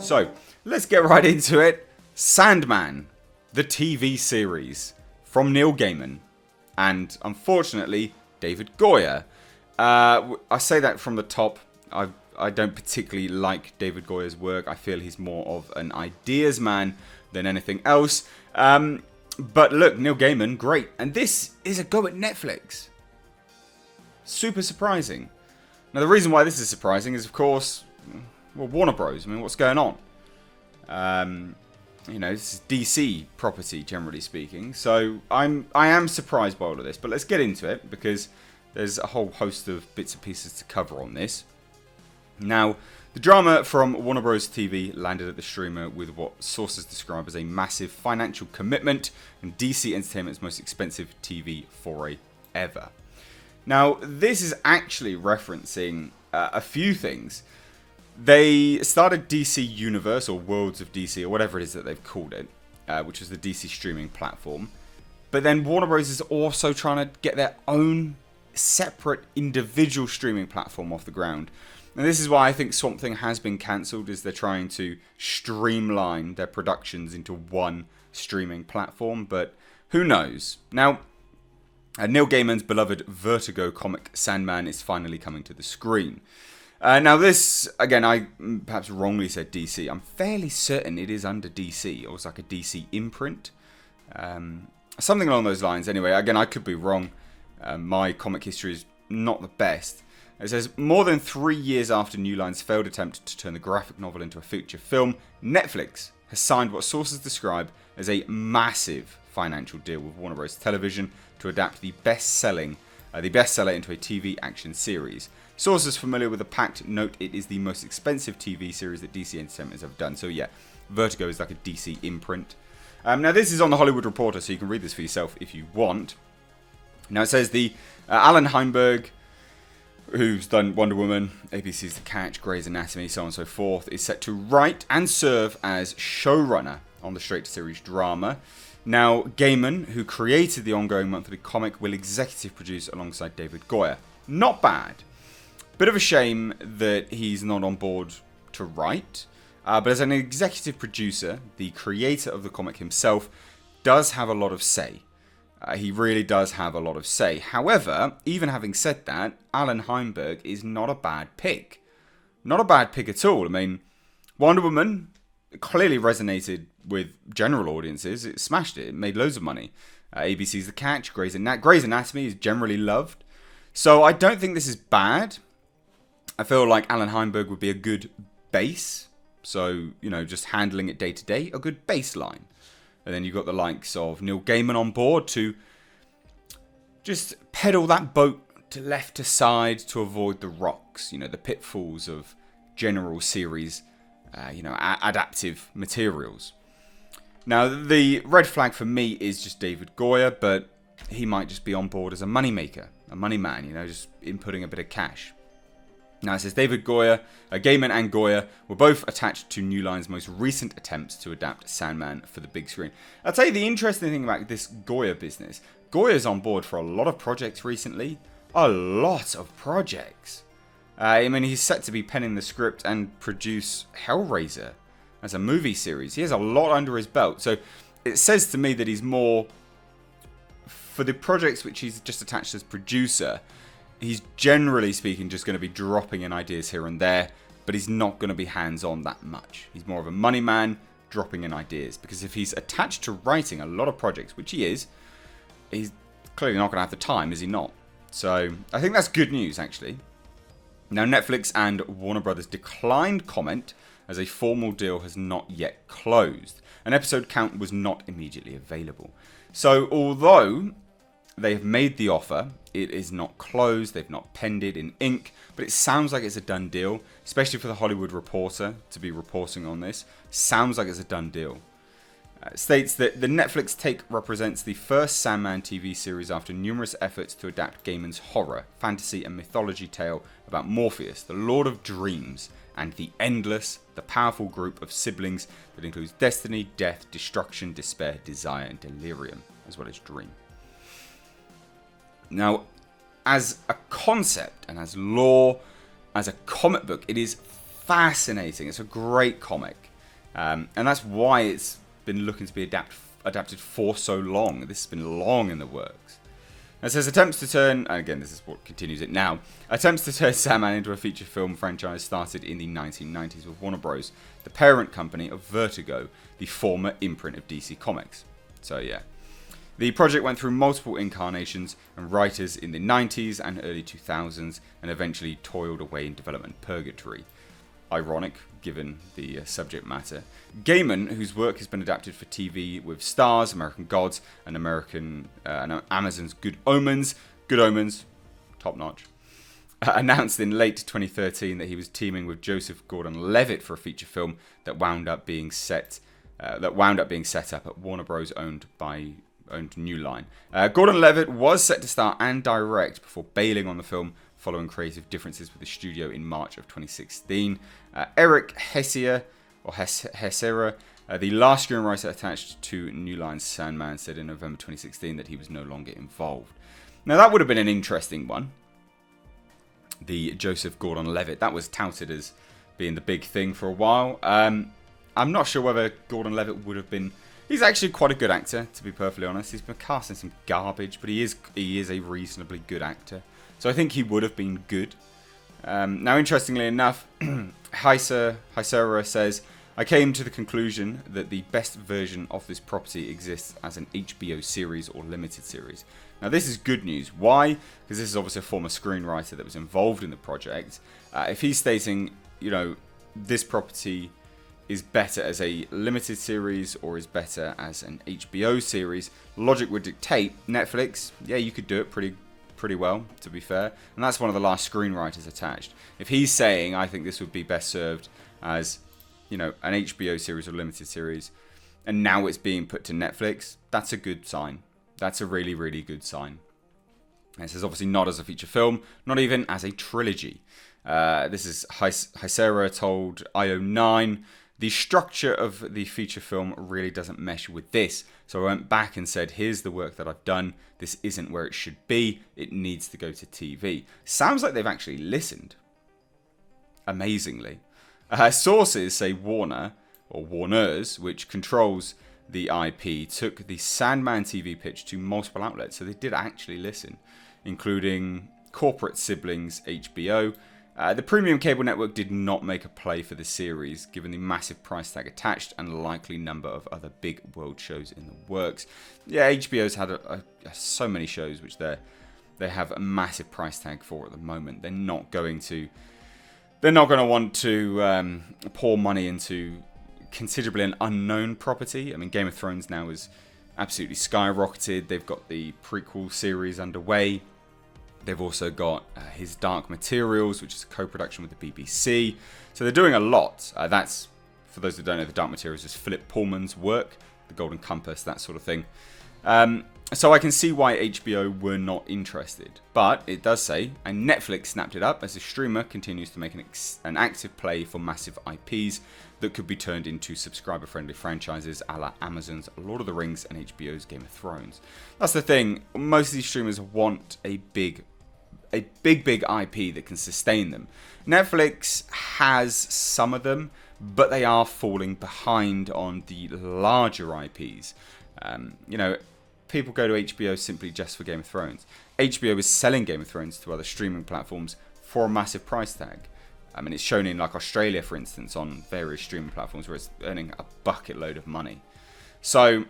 So, let's get right into it. SANDMAN, the TV series from Neil Gaiman, and unfortunately, David Goyer. I say that from the top. I don't particularly like David Goyer's work. I feel he's more of an ideas man than anything else. But look, Neil Gaiman, great. And this is a go at Netflix. Super surprising. Now, the reason why this is surprising is, of course, well, Warner Bros. I mean, what's going on? This is DC property, generally speaking. So I am surprised by all of this. But let's get into it, because there's a whole host of bits and pieces to cover on this. Now, the drama from Warner Bros. TV landed at the streamer with what sources describe as a massive financial commitment and DC Entertainment's most expensive TV foray ever. Now, this is actually referencing a few things. They started DC Universe, or Worlds of DC, or whatever it is that they've called it, which is the DC streaming platform. But then Warner Bros. Is also trying to get their own separate individual streaming platform off the ground. And this is why I think Swamp Thing has been cancelled, is they're trying to streamline their productions into one streaming platform, but who knows? Now, Neil Gaiman's beloved Vertigo comic SANDMAN is finally coming to the screen. Now this, again, I perhaps wrongly said DC. I'm fairly certain it is under DC, or it's like a DC imprint. Something along those lines. Anyway, again, I could be wrong. My comic history is not the best. It says, more than 3 years after New Line's failed attempt to turn the graphic novel into a feature film, Netflix has signed what sources describe as a massive financial deal with Warner Bros. Television to adapt the bestseller into a TV action series. Sources familiar with the pact note it is the most expensive TV series that DC Entertainment has ever done. So yeah, Vertigo is like a DC imprint. Now this is on the Hollywood Reporter, so you can read this for yourself if you want. Now it says the Alan Heinberg, who's done Wonder Woman, ABC's The Catch, Grey's Anatomy, so on and so forth, is set to write and serve as showrunner on the straight-to-series drama. Now, Gaiman, who created the ongoing monthly comic, will executive produce alongside David Goyer. Not bad. Bit of a shame that he's not on board to write, but as an executive producer, the creator of the comic himself does have a lot of say. He really does have a lot of say. However, even having said that, Alan Heinberg is not a bad pick. Not a bad pick at all. I mean, Wonder Woman clearly resonated with general audiences. It smashed it. It made loads of money. ABC's The Catch, Grey's Anatomy is generally loved. So I don't think this is bad. I feel like Alan Heinberg would be a good base. So, just handling it day to day, a good baseline. And then you've got the likes of Neil Gaiman on board to just pedal that boat to left to side to avoid the rocks, the pitfalls of general series, adaptive materials. Now, the red flag for me is just David Goyer, but he might just be on board as a moneymaker, a money man, just inputting a bit of cash. Now it says David Goyer, Gaiman and Goyer were both attached to New Line's most recent attempts to adapt SANDMAN for the big screen. I'll tell you the interesting thing about this Goyer business. Goyer's on board for a lot of projects recently. A lot of projects. He's set to be penning the script and produce Hellraiser as a movie series. He has a lot under his belt. So it says to me that he's more, for the projects which he's just attached as producer, he's generally speaking just going to be dropping in ideas here and there, but he's not going to be hands-on that much. He's more of a money man, dropping in ideas. Because if he's attached to writing a lot of projects, which he is, he's clearly not going to have the time, is he not? So I think that's good news, actually. Now, Netflix and Warner Brothers declined comment as a formal deal has not yet closed. An episode count was not immediately available. So although they have made the offer, it is not closed, they've not penned it in ink, but it sounds like it's a done deal, especially for the Hollywood Reporter to be reporting on this. Sounds like it's a done deal. States that the Netflix take represents the first Sandman TV series after numerous efforts to adapt Gaiman's horror, fantasy and mythology tale about Morpheus, the Lord of Dreams, and the powerful group of siblings that includes destiny, death, destruction, despair, desire, and delirium, as well as dream. Now, as a concept and as lore, as a comic book, it is fascinating. It's a great comic. And that's why it's been looking to be adapted for so long. This has been long in the works. It says attempts to turn, and again this is what continues it now, attempts to turn Sandman into a feature film franchise started in the 1990s with Warner Bros., the parent company of Vertigo, the former imprint of DC Comics. So yeah. The project went through multiple incarnations and writers in the 90s and early 2000s and eventually toiled away in development purgatory. Ironic, given the subject matter. Gaiman, whose work has been adapted for TV with Starz, American Gods, and Amazon's Good Omens, top notch, announced in late 2013 that he was teaming with Joseph Gordon-Levitt for a feature film that wound up being set up at Warner Bros. owned New Line. Gordon-Levitt was set to star and direct before bailing on the film following creative differences with the studio in March of 2016. Eric Hesera, the last screenwriter attached to New Line's Sandman, said in November 2016 that he was no longer involved. Now that would have been an interesting one. The Joseph Gordon-Levitt, that was touted as being the big thing for a while. I'm not sure whether Gordon-Levitt would have been... He's actually quite a good actor, to be perfectly honest. He's been casting some garbage, but he is a reasonably good actor. So I think he would have been good. Now, interestingly enough, Hysera says, I came to the conclusion that the best version of this property exists as an HBO series or limited series. Now, this is good news. Why? Because this is obviously a former screenwriter that was involved in the project. If he's stating, this property is better as a limited series or is better as an HBO series, logic would dictate Netflix. Yeah, you could do it pretty well, to be fair. And that's one of the last screenwriters attached. If he's saying, I think this would be best served as, an HBO series or limited series, and now it's being put to Netflix, that's a good sign. That's a really, really good sign. And it says obviously not as a feature film, not even as a trilogy. This is Hysera told IO9. The structure of the feature film really doesn't mesh with this. So I went back and said, here's the work that I've done. This isn't where it should be. It needs to go to TV. Sounds like they've actually listened. Amazingly. Sources say Warner, or Warners, which controls the IP, took the Sandman TV pitch to multiple outlets. So they did actually listen, including corporate siblings HBO. The premium cable network did not make a play for the series, given the massive price tag attached and the likely number of other big world shows in the works. Yeah, HBO's had so many shows which they have a massive price tag for at the moment. They're not going to want to pour money into considerably an unknown property. I mean, Game of Thrones now is absolutely skyrocketed. They've got the prequel series underway. They've also got his Dark Materials, which is a co-production with the BBC. So they're doing a lot. That's, for those that don't know, the Dark Materials is Philip Pullman's work, The Golden Compass, that sort of thing. So I can see why HBO were not interested. But it does say, and Netflix snapped it up as the streamer continues to make an active play for massive IPs that could be turned into subscriber-friendly franchises a la Amazon's Lord of the Rings and HBO's Game of Thrones. That's the thing. Most of these streamers want a big IP that can sustain them. Netflix has some of them, but they are falling behind on the larger IPs. People go to HBO simply just for Game of Thrones. HBO is selling Game of Thrones to other streaming platforms for a massive price tag. I mean, it's shown in like Australia, for instance, on various streaming platforms where it's earning a bucket load of money. So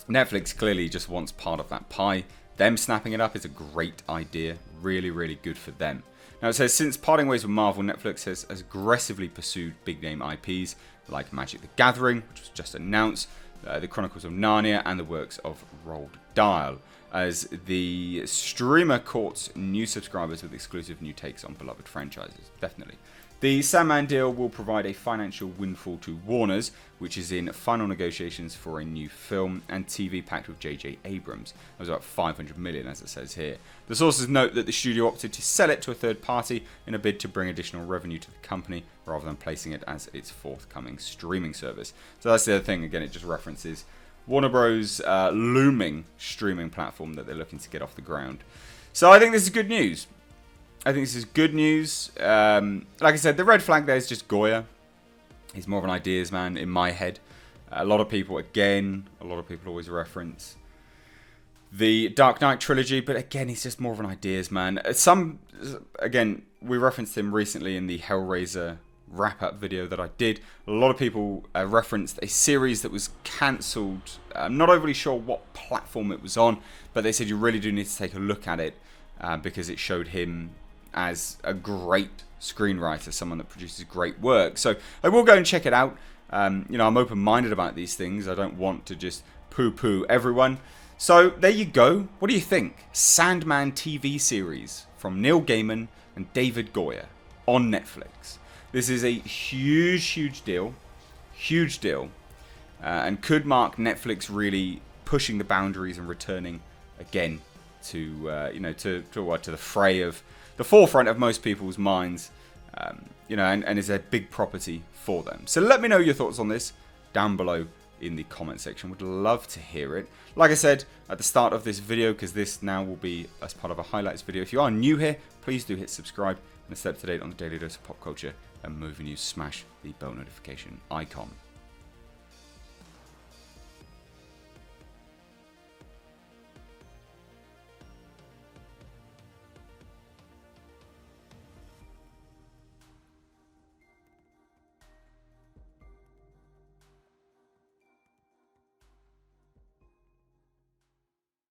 Netflix clearly just wants part of that pie. Them snapping it up is a great idea. Really, really good for them. Now it says, since parting ways with Marvel, Netflix has aggressively pursued big name IPs like Magic the Gathering, which was just announced, The Chronicles of Narnia, and the works of Roald Dahl, as the streamer courts new subscribers with exclusive new takes on beloved franchises. Definitely. The Sandman deal will provide a financial windfall to Warner's, which is in final negotiations for a new film and TV pact with J.J. Abrams. That was about $500 million, as it says here. The sources note that the studio opted to sell it to a third party in a bid to bring additional revenue to the company, rather than placing it as its forthcoming streaming service. So that's the other thing. Again, it just references Warner Bros. Looming streaming platform that they're looking to get off the ground. So I think this is good news. Like I said, the red flag there is just Goya. He's more of an ideas man in my head. A lot of people always reference the Dark Knight trilogy, but again, he's just more of an ideas man. Again, we referenced him recently in the Hellraiser wrap-up video that I did. A lot of people referenced a series that was cancelled. I'm not overly sure what platform it was on, but they said you really do need to take a look at it because it showed him as a great screenwriter, someone that produces great work. So I will go and check it out. I'm open-minded about these things. I don't want to just poo-poo everyone. So there you go. What do you think? SANDMAN TV series from Neil Gaiman and David Goyer on Netflix. This is a huge deal. Huge deal. And could mark Netflix really pushing the boundaries and returning again to the fray of the forefront of most people's minds. And is a big property for them. So let me know your thoughts on this down below in the comment section. Would love to hear it. Like I said at the start of this video, because this now will be as part of a highlights video. If you are new here, please do hit subscribe and stay up to date on the daily dose of pop culture and movie news. Smash the bell notification icon.